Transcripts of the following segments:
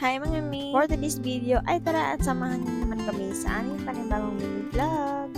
Hi mga mi! For today's video ay tara at samahan niyo naman kami sa aming panibagong mini vlog.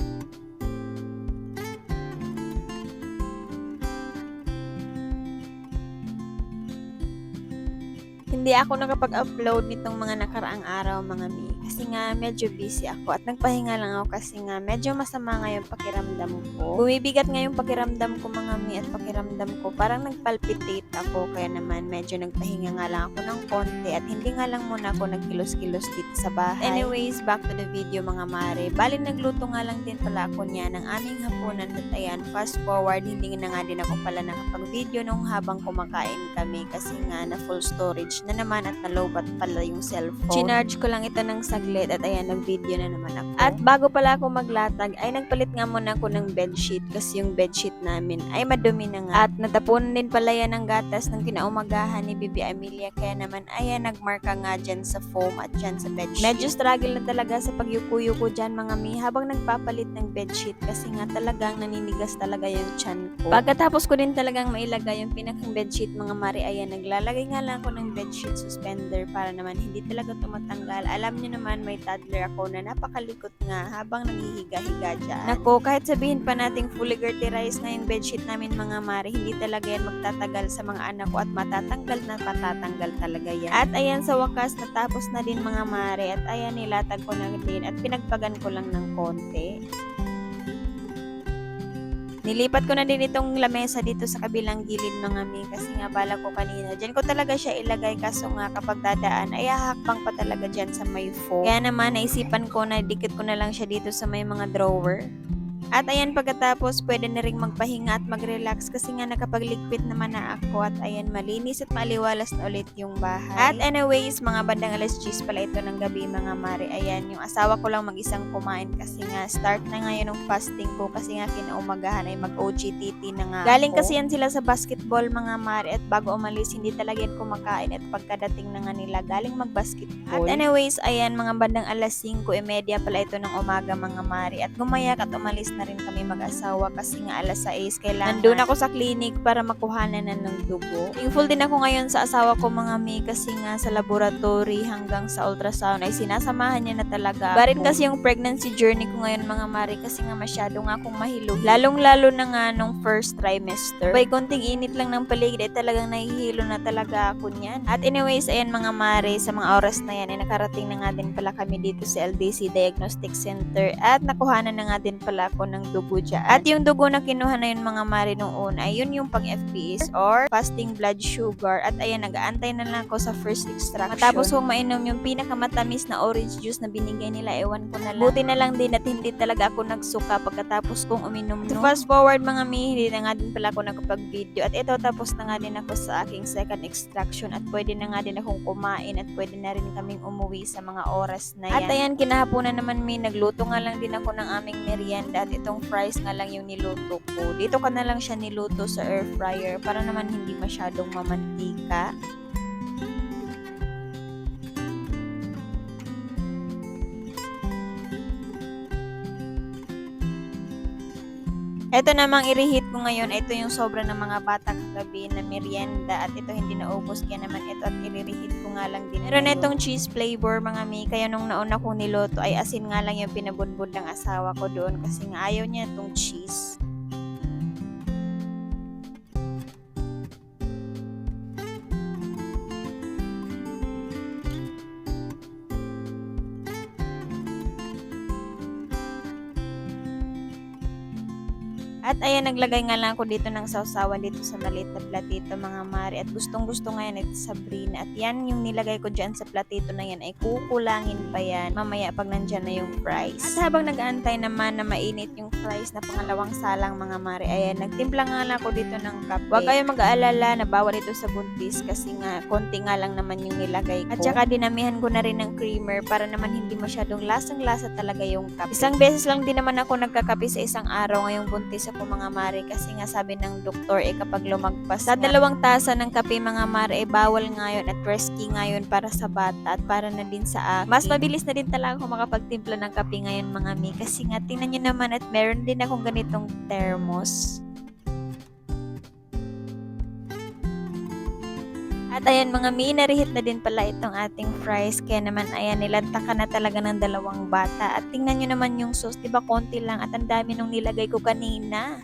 Hindi ako nakapag-upload nitong mga nakaraang araw mga mi. Kasi nga medyo busy ako at nagpahinga lang ako kasi nga medyo masama ngayon pakiramdam ko. Bumibigat nga yung pakiramdam ko mga mi at pakiramdam ko parang nagpalpitate ako kaya naman medyo nagpahinga nga lang ako ng konti at hindi nga lang muna ako nagkilos-kilos dito sa bahay. Anyways, back to the video mga mare. Bali nagluto nga lang din pala ako niya ng aming hapunan at ayan, fast forward, hindi na nga din ako pala nakapag-video nung habang kumakain kami kasi nga na full storage na naman at nalobat pala yung cellphone. Chinarge ko lang ito ng saglit at ayan, nag-video na naman ako. At bago pala ako maglatag, ay nagpalit nga muna ako ng bedsheet kasi yung bedsheet namin ay madumi na nga. At natapunan din pala yan ng gatas ng kinaumagahan ni Bibi Amelia kaya naman ayan, nagmarka nga dyan sa foam at dyan sa bedsheet. Medyo struggle na talaga sa pagyuko-yuko dyan mga mi habang nagpapalit ng bedsheet kasi nga talagang naninigas talaga yung tiyan ko. Pagkatapos ko din talagang mailagay yung pinakang bedsheet mga mari, ayan, naglalagay nga lang ako ng bedsheet suspender para naman hindi talaga tumatanggal. Alam niyo naman may toddler ako na napakalikot nga habang naghihiga-higa dyan. Nako, kahit sabihin pa nating fully gerterized na yung bedsheet namin mga mari, hindi talaga yan magtatagal sa mga anak ko at matatanggal na matatanggal talaga yan. At ayan, sa wakas natapos na din mga mari at ayan, nilatag ko na din at pinagpagan ko lang ng konti. Nilipat ko na din itong lamesa dito sa kabilang gilid mga mi kasi nga bala ko kanina. Diyan ko talaga siya ilagay kaso nga kapag dadaan ay hahakbang pa talaga dyan sa may foam. Kaya naman naisipan ko na dikit ko na lang siya dito sa may mga drawer. At ayan, pagkatapos pwede na rin magpahinga at mag-relax kasi nga nakapagligpit naman na ako at ayan, malinis at maliwalas na ulit yung bahay. At anyways, mga bandang alas 10 pala ito ng gabi mga mare. Ayan, yung asawa ko lang mag-isang kumain kasi nga start na ngayon ng fasting ko kasi nga kinaumagahan ay mag-OGTT na nga galing ako. Kasi yan sila sa basketball mga mare at bago umalis hindi talaga yan kumakain at pagkadating na nga nila galing mag-basketball. At anyways, ayan, mga bandang alas 5:30 pala ito ng umaga mga mare at gumayak at umalis na rin kami mag-asawa kasi nga alas 6 kailangan nandun ako sa clinic para makuhanan na ng dugo. Thankful din ako ngayon sa asawa ko mga mi kasi nga sa laboratory hanggang sa ultrasound ay sinasamahan niya na talaga. Barin kasi yung pregnancy journey ko ngayon mga mari kasi nga masyado nga akong mahilo. Lalong-lalo na nga nung first trimester. By konting init lang ng paligid ay talagang nahihilo na talaga ako niyan. At anyways, ayan mga mari, sa mga oras na yan ay nakarating na nga din pala kami dito sa LDC Diagnostic Center at nakuhanan na nga din pala ako ng dugo dyan. At yung dugo na kinuha na yun mga mari nung una, ay yun yung pang FBS or fasting blood sugar. At ayan, nag-aantay na lang ako sa first extraction. Matapos kong mainom yung pinakamatamis na orange juice na binigay nila, ewan ko na lang. Buti na lang din at hindi talaga ako nagsuka pagkatapos kong uminom. So fast forward mga mi, hindi na nga din pala ako nakapag-video. At ito, tapos na nga din ako sa aking second extraction at pwede na nga din akong kumain at pwede na rin kaming umuwi sa mga oras na yan. At ayan, kinahaponan naman mi, nagluto nga lang din ako ng aming merienda at itong fries nga lang yung niluto ko. Dito ka na lang siya niluto sa air fryer para naman hindi masyadong mamantika. Ito namang i-reheat ko ngayon, ito yung sobra ng mga bata kagabi na merienda at ito hindi naubos kaya naman ito at i-reheat ko nga lang din. Meron itong cheese flavor mga mi, kaya nung nauna kong niluto ay asin nga lang yung pinabudbud ng asawa ko doon kasi nga ayaw niya itong cheese. At ayan, naglagay nga lang ako dito ng sausawan dito sa maliit na platito mga mari. At gustong gusto nga yan ito Sabrina. At yan yung nilagay ko dyan sa platito na yan ay kukulangin pa yan mamaya pag nandyan na yung fries. At habang nag-aantay naman na mainit yung fries na pangalawang salang mga mari, ayan, nagtimpla nga lang ako dito ng kape. Huwag kayo mag-aalala na bawal ito sa buntis kasi nga konti nga lang naman yung nilagay ko. At saka dinamihan ko na rin ng creamer para naman hindi masyadong lasang-lasa talaga yung kape. Isang beses lang din naman ako nagkakape sa isang araw ngayong buntis ako mga mare kasi nga sabi ng doktor kapag lumagpas sa 2 tasa ng kape mga mare bawal ngayon at risky ngayon para sa bata at para na din sa akin. Mas mabilis na din talaga ako makapagtimpla ng kape ngayon mga mi kasi nga tingnan nyo naman at meron din akong ganitong thermos. At ayan mga mi, narihit na din pala itong ating fries. Kaya naman ayan, nilantakan na talaga ng dalawang bata. At tingnan nyo naman yung sauce, diba konti lang at ang dami nung nilagay ko kanina.